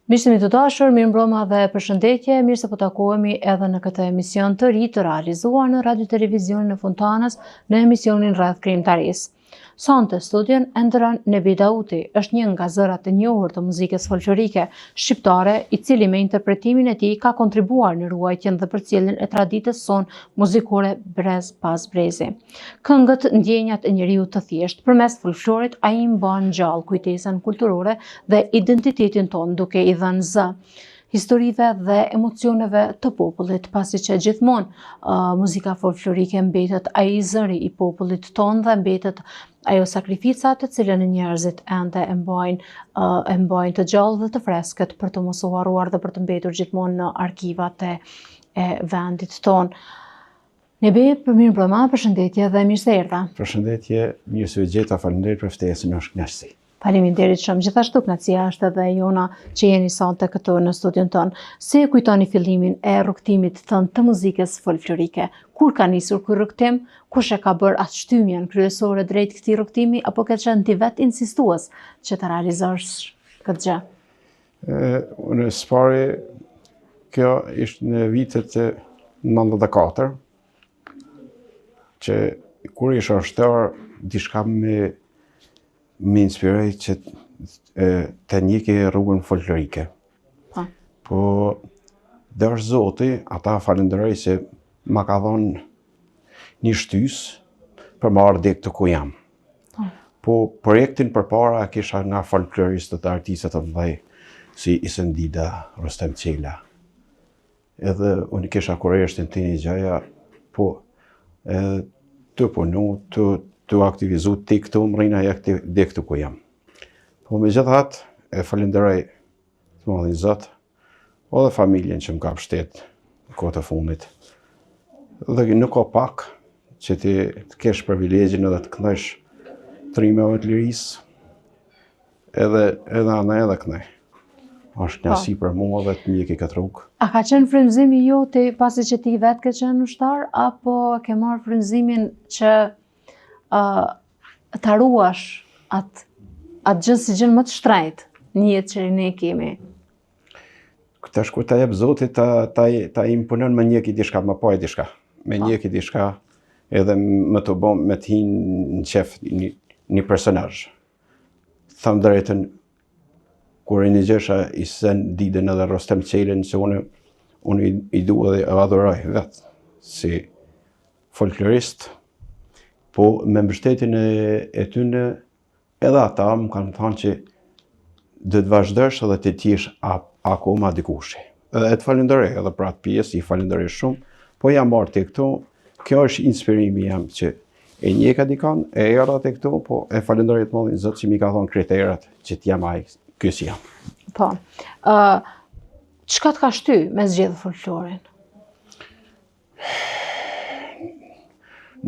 Miqtë të dashur, mirëmbrëma dhe përshëndetje, mirë se po takohemi edhe në këtë emision të ri të realizuar në Radio Televizionin e Fontanës në emisionin Rreth Krijimtarisë. Sonte studion e ndron Nebi Dauti, është një nga zërat e njohur të muzikës folklorike shqiptare, i cili me interpretimin e tij ka kontribuar në ruajtjen dhe përcjelljen e traditës son muzikore brez pas brezi. Këngët, ndjenjat e njeriu të thjesht, përmes folklorit ai mban gjallë kujtesën kulturore dhe identitetin ton, duke i dhënë zë historive dhe emocioneve të popullit, pasi që gjithmonë muzika folklorike mbetet ai zëri i popullit ton dhe mbetet ajo sakrifica të cilën njerëzit ende e mbajnë të gjallë dhe të freskët për të mos u harruar dhe për të mbetur gjithmonë në arkivat e vendit ton. Nebi, mirëmbrëma, përshëndetje dhe mirë se erdha. Përshëndetje, mirë se u gjeta, faleminderit për ftesën, është kënaqësi. Faleminderit shumë. Gjithashtu kënaqësia është edhe jona që jeni sonte këtu në studion ton. Si e kujtoni fillimin e rrugtimit tënd të muzikës folklorike? Kur ka nisur ky rrugtim? Kush e ka bërë atë shtymjen kryesore drejt këtij rrugtimi, apo ke qenë ti vetë insistues që të realizosh këtë gjë? Unë spari, kjo ishte në vitet 94, që kur isha shtar diçka më inspiroj që të njeki rrugën folklorike. Po, dërë Zoti, ata falenderoj se ma ka dhënë një shtys për më ardhë dek të ku jam. Po, projektin përpara kisha nga folkloristët të artistët të mëdhej, si Isen Dida, Rostem Qela. Edhe unë kisha kurreshtin të një gjaja, po, të punu, të aktivizu ti këtu, më rrina dhe këtu ku jam. Po me gjithat, e falenderoj të madhin Zot, o dhe familjen që më ka pështet në kohë të fundit. Dhe nuk ka pak që ti të kesh privilegjin edhe të këndësh trimeve të lirisë, edhe ana edhe kënej. Është kënaqësi për mua dhe të njeki këtë rrugë. A ka qenë frymëzimi joti pasi që ti vetë ke qenë ushtar, apo ke marrë frymëzimin që ta ruash atë gjë si gjën më të shtrenjtë në jetë që ne kemi? Tash kur ta jep Zoti, ta imponon me njeki diçka, më pa diçka. Me njeki diçka edhe më të bëm me të hinë në qef një personazh. Tham drejtën, kur e një gjesha Isen Didën edhe Rostem Qelen, se unë i dua dhe adhuroj vetë si folklorist, po me mbështetjen e tyne edhe ata më kanë thënë që do të vazhdosh edhe të jesh akoma dikushi. Edhe të falenderoj edhe për atë pjesë, i falenderoj shumë, po jam marrë te këtu, kjo është inspirimi jam që e njeka dikon, e erdha te këtu, po e falenderoj të madhin Zot që mi ka dhënë kriteret që t'jam ai ky si jam. Po. Çka të ka shty me zgjedhë folklorin?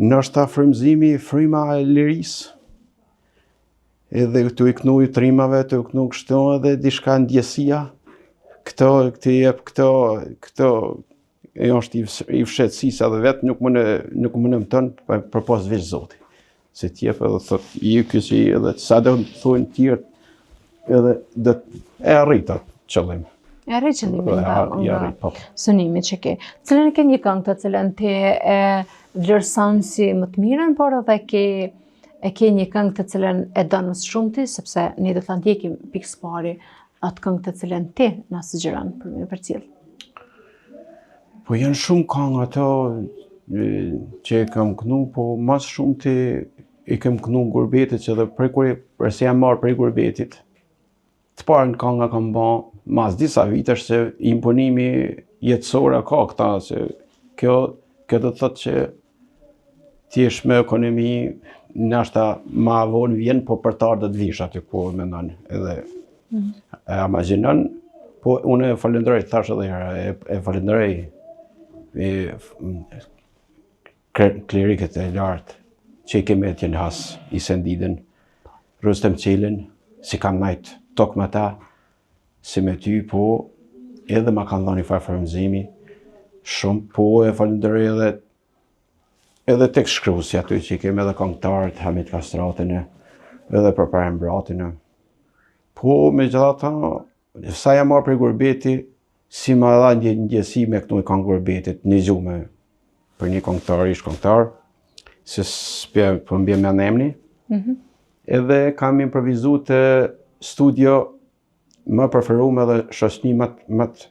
Nështë frymëzimi, fryma e lirisë, edhe të i knu i trimave, të i knu kështu edhe diçka ndjesia, këto jep këto e është i fshetësisë edhe vetë nuk më në tonë për pas veç Zoti. Se t'jep edhe thot, i kësi edhe sa do të thujnë tjerë, edhe dhe e arrit atë qëllim. E arrit qëllimin nga synimi që ke. Cilën e ke një këngë të cilën ti e vlerëson si më të mirën, por edhe e ke një këngë të cilën e don më shumë ti, sepse ne do ta ndjekim pikë pari atë këngë të cilën ti na sugjeron për me përcjell. Po janë shumë këngë ato që e kam kënu, po mas shumë ti i kam kënu gurbetit që edhe për se jam marrë prej gurbetit. Të parën kënga kam ba mas disa vitesh se imponimi jetësore ka këta, se kjo do të thotë që ti jesh me ekonomi, nashta ma vonë vjen, po për të ardhët vish aty ku mendon edhe e imagjinon, po unë e falenderoj, thash edhe herë, e falenderoj klerikët e lartë që i kemi atje në has, Isen Didën, Rostem Qelen, si kam najt tokë me ta, si me ty, po edhe ma kanë dhënë një farë frymëzimi, shumë, po e falenderoj edhe tek shkruesi aty që i kemi edhe këngëtarët, Hamit Kastratin, edhe për Perembratin. Po me gjithata, sa jam marrë për Gurbeti, si ma dha një ndjesi me këtu i kanë Gurbetit, një gjume për një këngëtar, ish këngëtar, se për mbje me emni. Edhe kam improvizu të studio më preferume dhe shoqni më të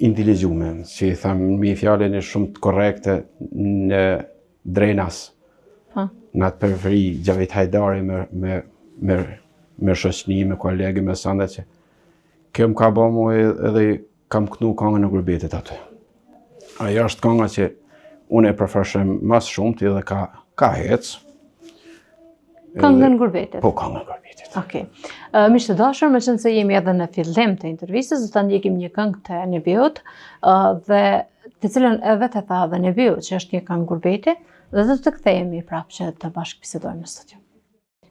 inteligjume, që i thamë mi fjallin e shumë të korrekte në Drenas. Në atë periferi Gjavit Hajdari me shoqni, me kolegi, me sande që kjo më ka bo mu edhe kam kënu këngën e Gurbetit aty. Ajo është kënga që unë e prefershem mas shumë të edhe ka hec. Këngën Gurbetit? Po, këngën Gurbetit. Okej. Miq të dashur, me qenë se jemi edhe në fillim të intervistës, do ta ndjekim një këngë të Nebiut, dhe të cilën edhe të tha dhe Nebiut, që është një këngë Gurbeti, dhe do të kthehemi prapë që të bashkëbisedojmë në studio.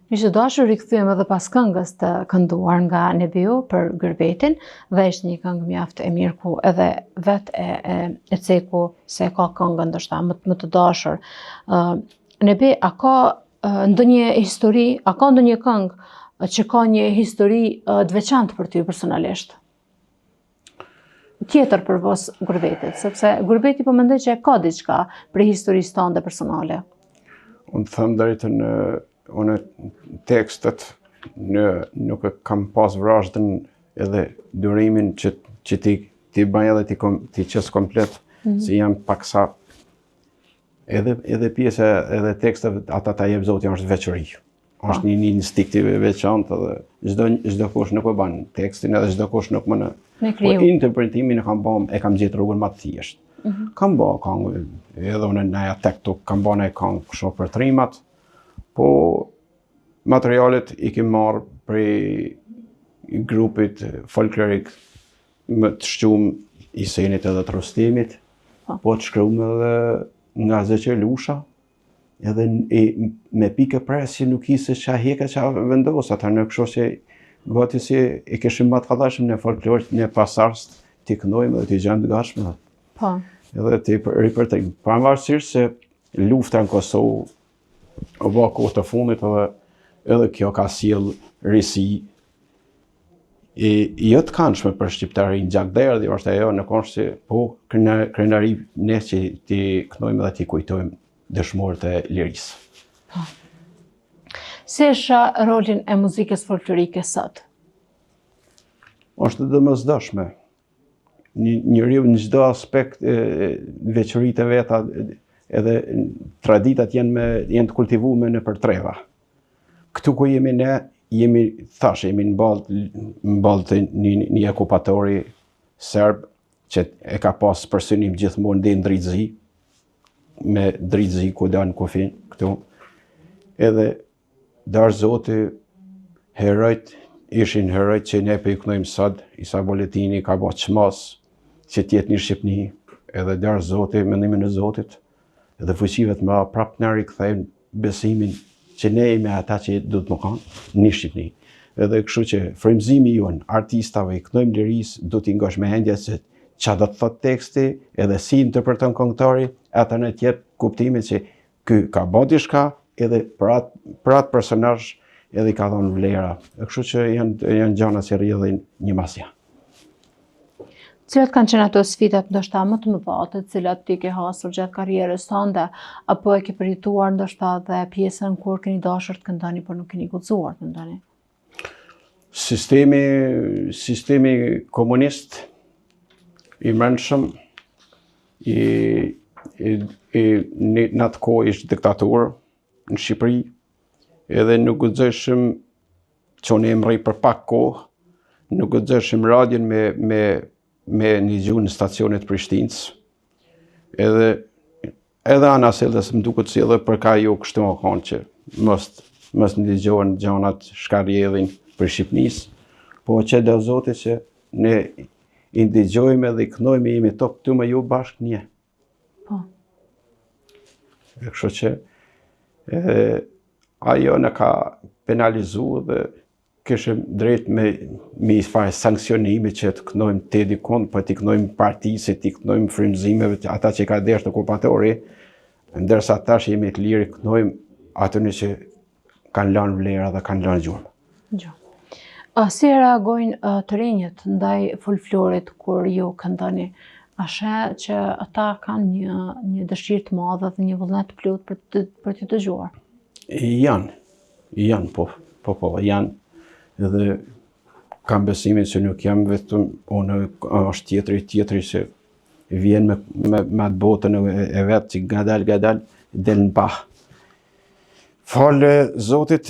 Miq të dashur, rikthyem edhe pas këngës të kënduar nga Nebiu për Gurbetin, dhe ishte një këngë mjaft e mirë ku edhe vetë e ceku se ka këngën ndoshta më të dashur. Nebi, a ka ndonjë histori, a ka ndonjë këngë që ka një histori të veçantë për ty personalisht? Tjetër përbos Gurbetit, sepse Gurbeti po mendoj që ka diçka për historisë tënde personale. Unë them drejtën, unë tekstet nuk e kam pas vrashtën edhe durimin që ti bëj edhe ti qes komplet, si jam paksa edhe pjesë edhe teksteve ata ta jep Zoti është veçori. Është një instinkt i veçantë dhe çdo kush nuk e bën tekstin edhe çdo kush nuk më po interpretimin e kam gjetur rrugën më të thjeshtë. Kam bë këngë edhe unë në TikTok kam bën ai këngë kështu për trimat, po materialet i kem marrë prej grupit folklorik më të shqumë i Senit edhe të Rustimit, po të shkruam edhe nga Zëqe Lusha, edhe me pike presje nuk i se qa heke qa vendos, ata në kështu që gati si i keshim matë kadashëm në folklorit, në pasarst, t'i këndojmë dhe t'i gjemë të gashme. Edhe t'i ripërtejmë. Pavarësisht se lufta në Kosovë o ba kohë të fundit edhe kjo ka sjell risi jo të këndshme për shqiptarin gjakderdhi, është ajo në konë që po krenari ne që t'i këndojmë dhe t'i kujtojmë dëshmorët e lirisë. Si e shoh rolin e muzikës folklorike sot? Është domosdoshme. Njeriu në çdo aspekt veçoritë e veta edhe traditat janë të kultivuara nëpër treva. Këtu ku jemi ne, jemi në ballë të një okupatori serb që e ka pas për synim gjithmonë dhe në dritëzi, me dritëzi ku da në kufin këtu. Edhe darë Zoti, herojt, ishin herojt që ne për i kënojmë sot, Isa Boletini ka bo qmas që tjetë një Shqipni, edhe darë Zoti, mendimin e Zotit, edhe fuqive të më prapë në rikëthejmë besimin që ne me ata që du të më kanë një Shqipni. Edhe kështu që frymëzimi jonë, artistave, i kënojmë liris, du t'i ngosh me hendja që qa do të thot teksti, edhe si interpreton këngëtari, ata në tjetë kuptimin që ky ka bo diçka, edhe për atë personazh edhe i ka dhënë vlera. Kështu që janë gjëra që rrjedhin një masja. Cilat kanë qenë ato sfidat ndoshta më të mëdha, të cilat ti ke hasur gjatë karrierës tënde, apo e ke përjetuar ndoshta dhe pjesën kur keni dashur të këndoni por nuk keni guxuar të këndoni? Sistemi komunist i mërndshëm, në atë kohë ishte diktaturë në Shqipëri, edhe nuk guxojshëm që unë emrej për pak kohë, nuk guxojshëm radion me një gjuhë në stacionet Prishtinës, edhe anaseldes më duket si edhe për ka jo kështu më kanë që mos ndëgjohen gjanat shkarjedhin për Shqipënisë, po që do Zoti që ne i ndëgjojmë dhe i kënojmë jemi top këtu me ju bashkë një. Po. Kështu që ajo në ka penalizu dhe këshëm drejt me i fare sankcionime që të kënojmë të dikon, për të kënojmë partisë, të kënojmë frymëzimeve, ata që ka desh të okupatori, ndërsa tash jemi të lirë kënojmë atëni që kanë lanë vlera dhe kanë lanë gjurmë. Si reagojnë të rinjët ndaj folklorit kur ju këndoni? A sheh që ata kanë një dëshirë të madhe dhe një vullnet të plot për të dëgjuar? Janë, po, janë. Edhe kam besimin se nuk jam vetëm unë, është tjetri që vjen me atë botën e vetë që gadal del në pah. Falë Zotit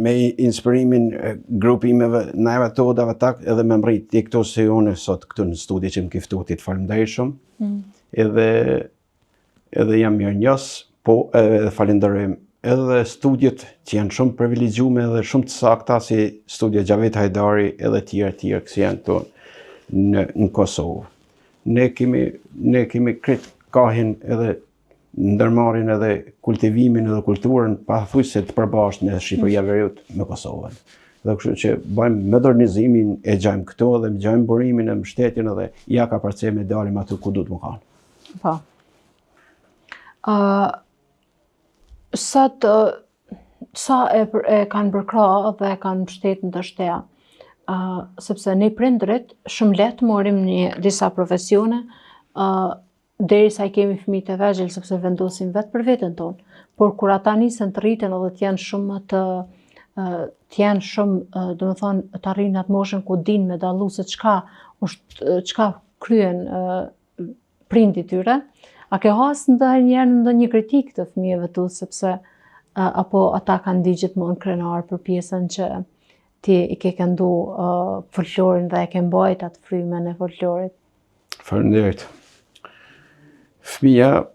me inspirimin grupimeve neve të odave tak edhe me mrit i këto se unë sot këtu në studi që më kiftutit falenderoj shumë. Edhe jam mirënjohës, po edhe falenderoj edhe studiet që janë shumë privilegjume edhe shumë të sakta si studia Xhavet Hajdari edhe tjerë që janë tonë në Kosovë. Ne kemi krit kahin edhe ndërmarrjen edhe kultivimin edhe kulturën pathyesë të përbashkët në Shqipëria Veriut me Kosovën. Dhe kështu që bëjmë modernizimin, e gjajmë këto dhe gjajmë burimin e mbështetjen edhe ja ka përcej me dalim aty ku duhet më kanë. Po. Sa e kanë përkra dhe e kanë mbështetën të shteja, sepse ne prindrit shumë letë morim disa profesione, derisa i kemi fëmijët e vegjël sepse vendosim vetë për veten tonë. Por kur ata nisen të rriten edhe të arrijnë atë moshën ku dinë me dallu se çka kryen prindi tyre, a ke has ndonjëherë ndonjë kritikë të fëmijëve tu sepse apo ata kanë di gjithmonë krenar për pjesën që ti i ke këndu folklorin dhe e ke mbajt atë frymen e folklorit? Faleminderit. Fëmija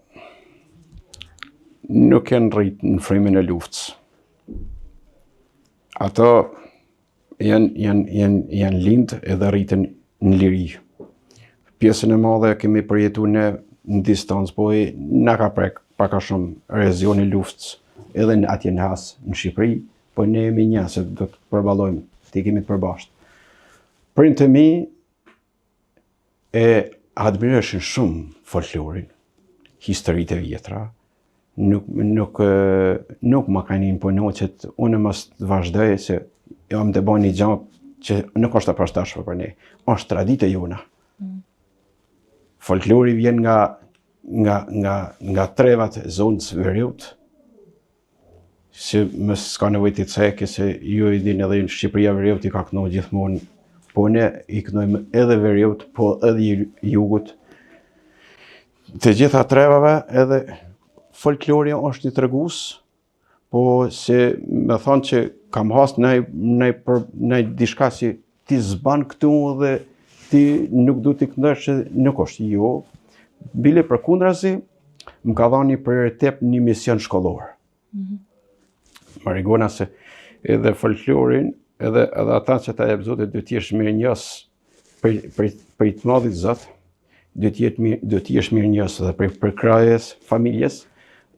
nuk janë rritë në frymen e luftës. Ato janë lindë edhe rritën në liri. Pjesën e madhe kemi përjetu në distancë, po na ka prek paka shumë erozioni i luftës edhe në atje në hasë në Shqipëri, po ne jemi një se do të përballojmë, ti kemi të përbashkët. Prindët e mi e admirojshin shumë folklorin, historitë e vjetra, nuk ma kanë imponuar që unë mos të vazhdoj se jam të bëj një gjë që nuk është e përshtatshme për ne, është traditë jona. Folklori vjen nga trevat e zonës Veriut, që më s'ka nevojë të cekë se ju i dini edhe në Shqipëria Veriut i ka kënaqur gjithmonë, po ne i kënojmë edhe Veriut, po edhe jugut. Të gjitha trevave edhe folklori është një tregus, po se me thonë që kam has në diçka si ti zban këtu dhe ti nuk du t'i këndosh që nuk është jo. Bile përkundrazi, më ka dhënë një prioritet një mision shkollor. Më rigona se edhe folklorin, edhe ata që ta jep Zotit, do t'jesh mirënjohës për të madhit Zot, do t'jesh mirënjohës edhe për krahjes, familjes,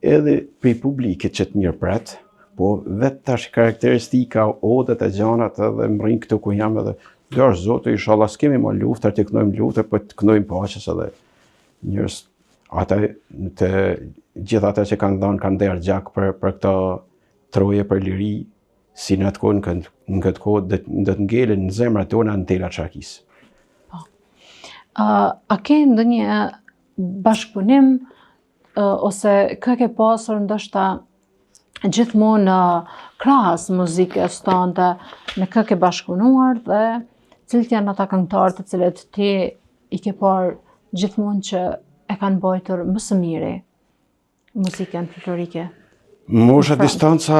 edhe për publikit që të mirëpret, po vetë tash karakteristika, odet e gjanat edhe më rrinë këtu ku jam edhe, do është Zotë, inshallah s'kemi më luftër, të kënojmë luftër, po të kënojmë paqes edhe njërës, gjithë ata që kanë dhënë kanë derë gjak për këta troje për liri, si në këtë kohë dhe të ngelen në zemrat tona në tela Çarkisë. A ke ndonjë bashkëpunim ose kë ke pasur ndoshta gjithmonë krahas muzikës tënde, me kë ke bashkëpunuar dhe cilët janë ata këngëtarë të cilët ti i ke parë gjithmonë që e kanë bajtur më së miri muzikën folklorike? Mosha distanca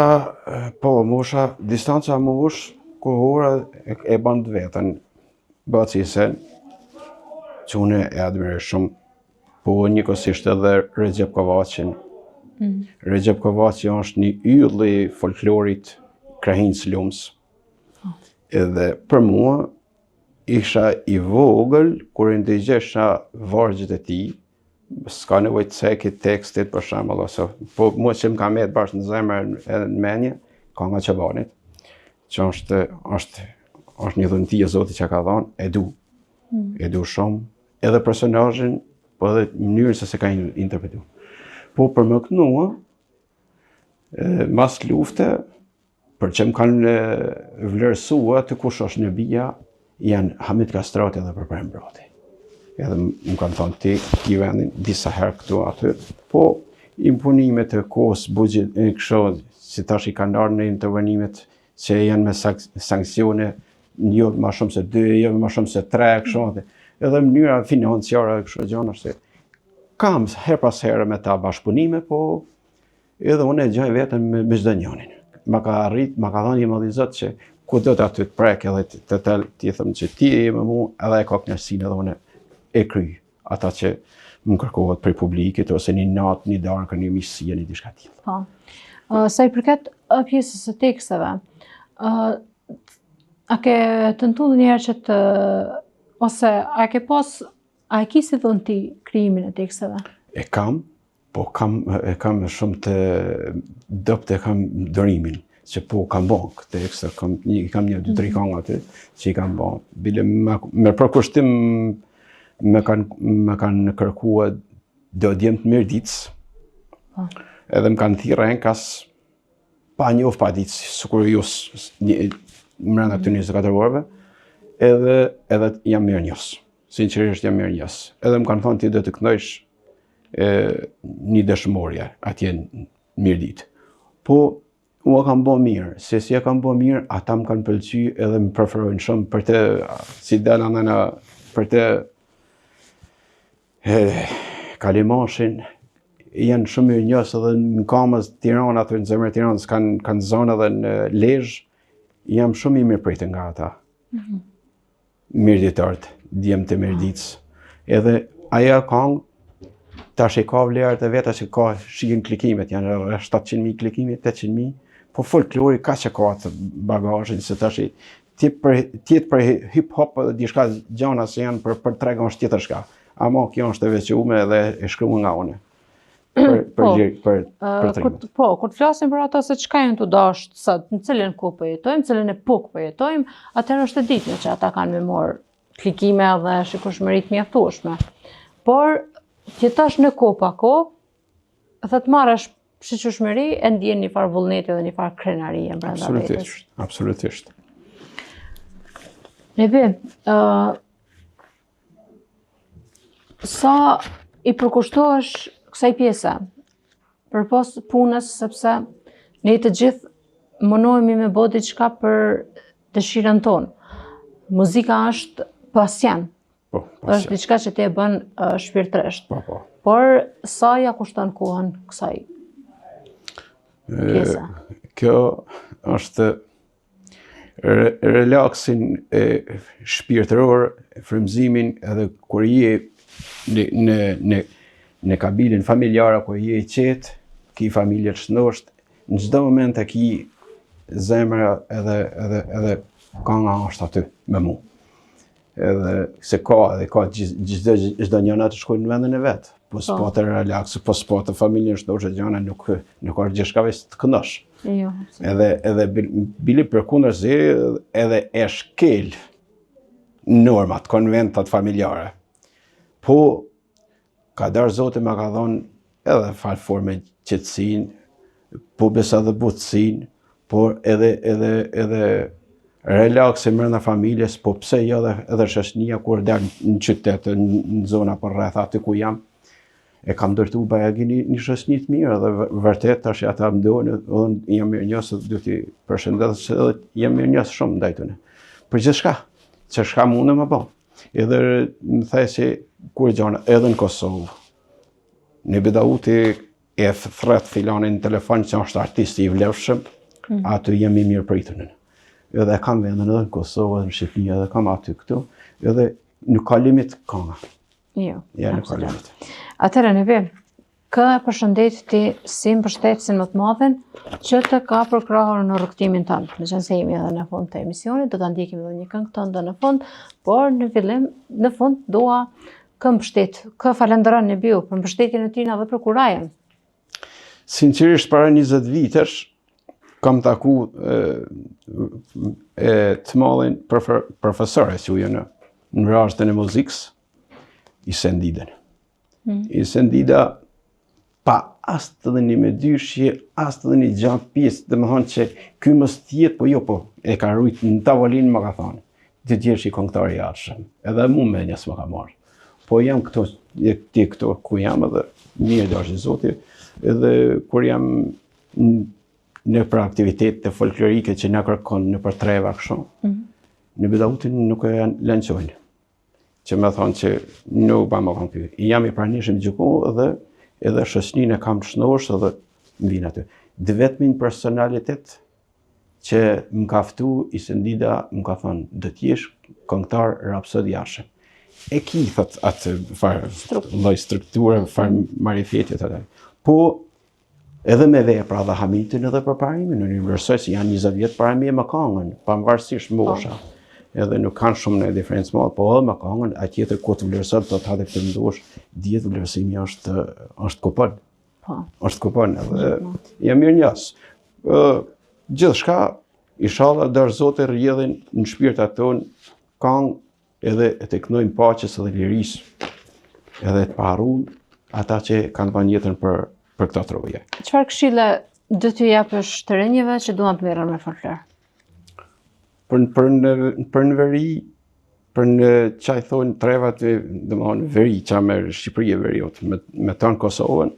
kohore e bën vetën. Bëhet si se që unë e admiroj shumë, po njëkohësisht edhe Recep Kavaçin. Recep Kavaçi është një yll i folklorit krahinës lumës. Edhe për mua isha i vogël kur i ndëgjesha vargjet e tij. S'ka nevojë të cekit tekstit për shembull ose po mua që më ka mbet bashkë në zemër edhe në mendje, ka nga Çabanit, që është një dhunti e Zotit që ka dhënë, e du shumë, edhe personazhin, po edhe mënyrën se ka interpretuar. Po për më kënua, mas lufte, për që më kanë vlerësua të kush është në bia, janë Hamit Kastrati dhe Përper Mbrati. Edhe më kanë thonë ti i vendin disa herë këtu aty, po imponimet të kohës budget kështu, si tash i kanë ardhur në intervenimet që janë me sankcione, jo më shumë se 2, jo më shumë se 3 kështu. Edhe mënyra financiare kështu gjëra se kam her pas here me ta bashkëpunime, po edhe unë e gjaj vetëm me çdo njërin. Ma ka dhënë i madhi Zot që ku do të aty të prek edhe ti them që ti je me mua, edhe e ka kënaqësinë edhe unë e kry ata që më kërkohet për publikit, ose një natë, një darkë, një miqësie, një diçka tillë. Po. Sa i përket pjesës së teksteve, a ke tentuar ndonjëherë që të ose a e ke si dhënë ti krijimin e teksteve? E kam, po e kam shumë të dopt e kam dërimin, që po kam bon këtë tekst, kam 1-2-3 këngë aty që i kam bon. Bile me përkushtim me kanë kërkuar do djem të Mirditës, edhe më kanë thirrë enkas pa njoft pa ditë, sikur ju mbrenda këtyre 24 orëve, edhe jam mirë njës. Sinqerisht jam mirë njës. Edhe më kanë thonë ti do të këndojsh një dëshmorje atje në Mirditë. Po, u kam bo mirë, se si e kam bo mirë, ata më kanë pëlqy edhe më preferojnë shumë për të, si dela nëna, për të Kalimashin, janë shumë mirë njës edhe në kamës Tirana, aty në zemër Tiranës, kanë zonë edhe në Lezhë, jam shumë i mirë pritë nga ata. Mirditartë, djemë të Mirditës. Edhe aja këngë, tash e ka vlerët e veta që ka shikin klikimet, janë 700.000 klikimet, 800.000, po folklori ka që ka atë bagazhin, se tash tjetë për hip-hop dhe dishka gjana se janë për tregon është tjetër shka. Ama kjo është e veçume dhe e shkruar nga unë. Po, kur të flasim për ato se çka janë të dashur sot, në cilën kohë po jetojmë, në cilën epokë po jetojmë, atëherë është e ditur që ata kanë me marr klikime dhe shikueshmëri të mjaftueshme. Por jetosh në kohë pa kohë, të marrësh shikueshmëri e ndjen një farë vullneti dhe një farë krenarie brenda vetes. Absolutisht. Nebe, sa i përkushtohesh kësaj pjese, përpos punës, sepse ne të gjithë munohemi me bë diçka për dëshirën tonë. Muzika është pasion. Po, është diçka që ti e bën shpirtërisht. Po. Por sa ja kushton kohën kësaj pjese? Kjo është relaksin e shpirtëror, frymëzimin edhe kur je në kabinën familjare, kur je i qetë, ki familje të shëndosht, në çdo moment e ki zemra edhe kënga është aty me mu. Edhe se ka çdo njëna të shkojnë në vendin e vet. Po s'po të relaks, po s'po të familjen shëndoshë gjana nuk është gjithçka veç të këndosh. Jo. Edhe bili përkundërzi edhe e shkel normat, konventat familjare. Po, ka darë Zoti më ka thonë edhe falfor me qetësinë, po besa dhe butësinë, por edhe relaksi brenda familjes, po pse jo edhe shoqënia kur dal në qytet, në zona për rreth aty ku jam, e kam ndërtu bajagi një shoqëni të mirë dhe vërtet tash ata më duan, unë jam mirënjohës dhe duhet i përshëndes se jam mirënjohës shumë ndaj tyre. Për gjithçka, çka mundem më bë. Edhe më thaj se kur gjana edhe në Kosovë, në Bedauti e thret filanin në telefon që është artist i vlefshëm, aty jemi mirë pritur. Edhe kam vendin edhe në Kosovë, edhe në Shqipëri, edhe kam aty këtu, edhe nuk ka limit kënga. Jo. Ja, nuk ka limit. Atëherë Nebe, kë e përshëndet ti si mbështetësin më të madhin që të ka përkrahur në rrugtimin tënd. Me qenë se jemi edhe në fund të emisionit, do ta ndjekim edhe një këngë tënde në fund, por në fillim, në fund dua kë mbështet, kë falenderon Nebiu për mbështetjen e tina dhe për kurajen. Sinqerisht para 20 vitesh kam taku të mallin profesore që u në rashtën e muzikës, i Sendiden. I Sendida pa as të dhëni me dyshje, as të dhëni gjatë pjesë, dhe më thonë që ky mos tjetë, po jo, po, e ka rujt në tavolinë më ka thonë, të tjerë që i këngëtar i arshëm, edhe mu me njës më ka marrë. Po jam këto ku jam edhe mirë dashur Zoti, edhe kur jam në për aktivitetet folklorike që na kërkon në për treva kështu, në Bedautin nuk e lançojnë. Që më thonë që nuk ba më kanë pyet. Jam i pranishëm gjyku edhe shoqërinë kam të shnosh edhe mbin aty. Dhe vetmin personalitet që më ka ftu Isendida më ka thonë do të jesh këngëtar rapsod i arshëm. E ki thot atë lloj strukture, marifetje atë. Po edhe me vepra dhe hamitin edhe për parimin, në universoj si janë 20 vjetë para mi e më kangën, pavarësisht mosha. Edhe nuk kanë shumë në diferencë madhe, po edhe më kangën, a tjetër ku të vlerësot, do të hadhe këtë ndosh, djetë vlerësimi është kupon. Është kupon, edhe jam mirë njës. Gjithçka, inshallah, dërë Zotë rrjedhin në shpirtat tonë, kangë edhe të kënojmë paqes edhe lirisë, edhe të paharun ata që kanë dhënë jetën për këta troje. Çfarë këshilla do t'ju japësh të rinjve që duan të merren me folklor? Për në veri, për në çaj thonë trevat, domethënë veri, qa merr Shqipëria veriut, me tonë Kosovën,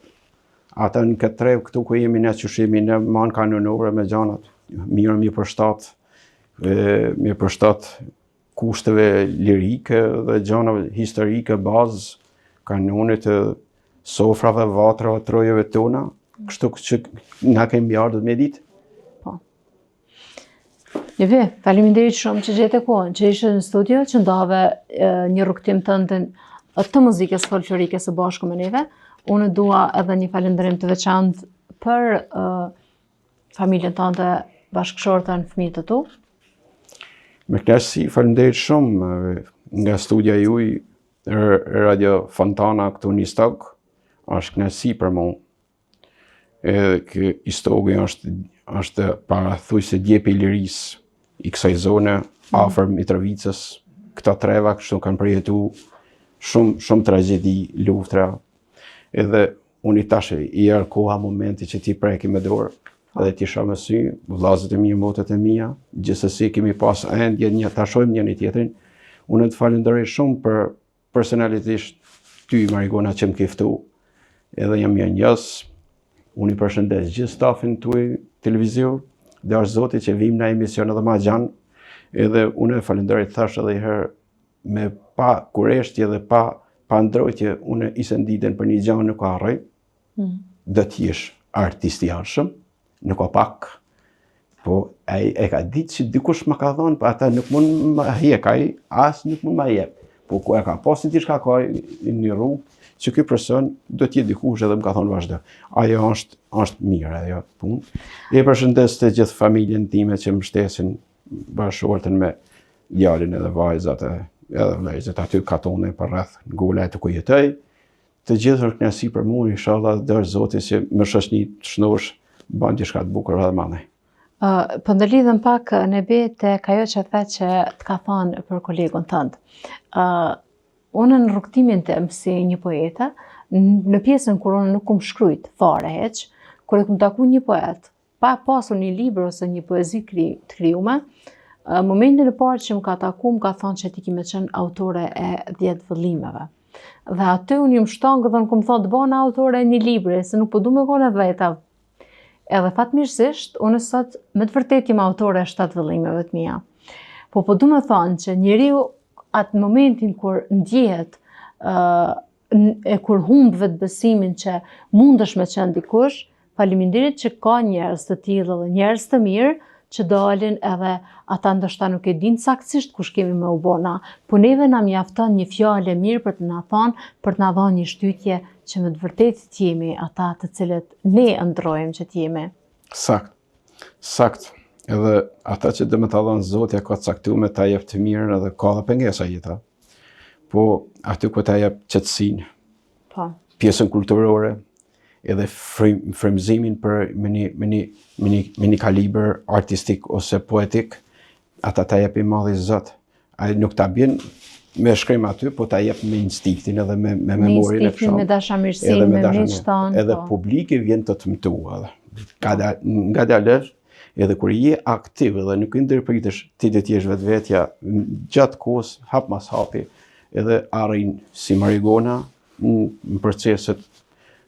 ata në këtë trev këtu ku jemi ne qyshimi në manë kanonore me gjanat, mirë përshtat kushteve lirike dhe gjanave historike, bazë, kanonit sofrave, vatrave, trojeve tona, kështu që nga kemi ardhur me ditë. Po. Levi, faleminderit shumë që gjete kohën, që ishe në studio, që ndave një rrugtim të muzikës folklorike së bashku me neve. Unë dua edhe një falënderim të veçantë për familjen tënde, bashkëshortën, fëmijët e tu. Me kënaqësi, faleminderit shumë nga studia juaj Radio Fontana këtu në Istog. Është kënaqësi për mua. Edhe ky Istogi është parathujse djepi i lirisë i kësaj zone, afër Mitrovicës. Këta treva kështu kanë përjetuar shumë tragjedi, luftra. Edhe unë i tash i erë koha momenti që ti preki me dorë, edhe ti shoh me sy, vllazët e mi, motët e mia, gjithsesi kemi pas ende ta shohim njëri tjetrin. Unë të falenderoj shumë për personalisht ty Marigona që më ke ftuar. Edhe jam mirë njës, unë i përshëndes gjithë stafin tuaj televizior, dhe është Zoti që vim në emision edhe ma gjanë, edhe unë e falenderoj thash edhe herë me pa kureshtje dhe pa ndrojtje, unë Isendiden për një gjanë nuk harroj, do t'jesh artist i arshëm, nuk o pak, po e ka ditë që dikush më ka thonë, po ata nuk mund më hjek, as nuk mund më jep, po ku e ka posin t'i shka ka një rrugë, që ky person do t'jetë dikush edhe më ka thonë vazhdo. Ajo është mirë, ajo punë. E përshëndes të gjithë familjen time që më shtesin bashkëshortën me djalin edhe vajzat edhe vlezët aty katone për rreth ngula të ku jetoj. Të gjithë është kënaqësi për mua, inshallah dorë Zoti që më shoqni të shnosh bën diçka të bukur edhe madhe. Po ndërlidhem pak në bete ajo që the që të ka thënë për kolegun tënd. Unë në rrugtimin tim si një poete, në pjesën kur unë nuk kum shkrujt fare heq, kur e kum taku një poet, pa pasur një libër ose një poezi të krijuar, momentin e parë që më ka taku, më ka thonë që ti kime qenë autore e 10 vëllimeve. Dhe aty unë ju më shtangë dhe në kum thonë të bëna autore e një libri, se nuk po du me kone 10. Edhe fatmirësisht, unë sot me të vërtet jam autore e 7 vëllimeve të mia. Po du me thonë që njeriu atë momentin kur ndjehet kur humb vetë besimin që mundesh me qenë dikush, faleminderit që ka njerëz të tillë dhe njerëz të mirë që dalin edhe ata ndoshta nuk e dinë saktësisht kush kemi me u bona, po neve na mjafton një fjalë mirë për të na thonë, për të na dhënë një shtytje që me të vërtetë të jemi ata të cilët ne ndrojmë që të jemi. Sakt. Edhe ata që dhe me të adhonë Zotja ka caktu me ta jep të mirën edhe ka dhe pengesa jeta. Po aty ku ta jep qetësinë, pjesën kulturore, edhe frymëzimin për me një kaliber artistik ose poetik, ata ta jep i madhi Zot. Ai nuk ta bjen me shkrim aty, po ta jep me instiktin edhe me memorin e instiktin, me dashamirësinë, me miqtan. Edhe publiki vjen të mëtua. Nga dalësh, edhe kur je aktiv edhe nuk i ndërpritesh, ti do të jesh vetvetja gjatë kohës, hap mas hapi, edhe arrin si Marigona në proceset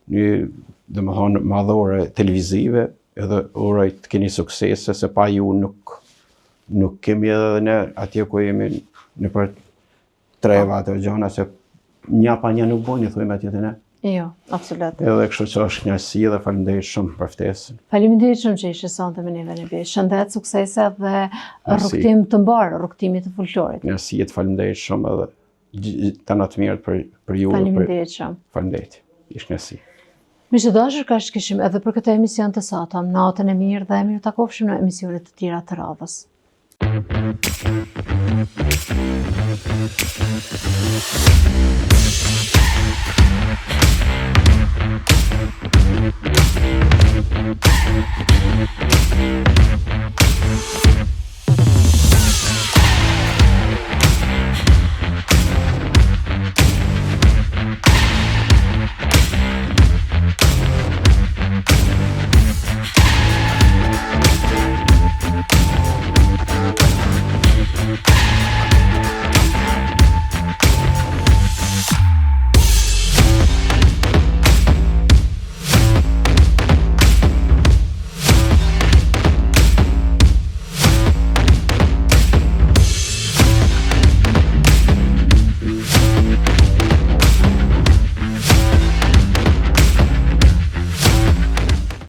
domethënë madhore televizive, edhe uroj të keni suksese, se pa ju nuk kemi edhe ne atje ku jemi në për treva ato gjona, se një pa një nuk bojnë, thujme atje të ne. Jo, absolut. Edhe kështu që është kënaqësi dhe faleminderit shumë për ftesën. Faleminderit shumë që ishe sonte me neve në bish. Shëndet, suksese dhe rrugtim të mbarë, rrugtimit të folklorit. Kënaqësi, faleminderit shumë edhe të të mirët për ju. Faleminderit shumë. Faleminderit. Ish kënaqësi. Miqtë dashur, kaq kishim edhe për këtë emision të sotëm. Natën e mirë dhe mirë takofshim në emisione të tjera të radhës.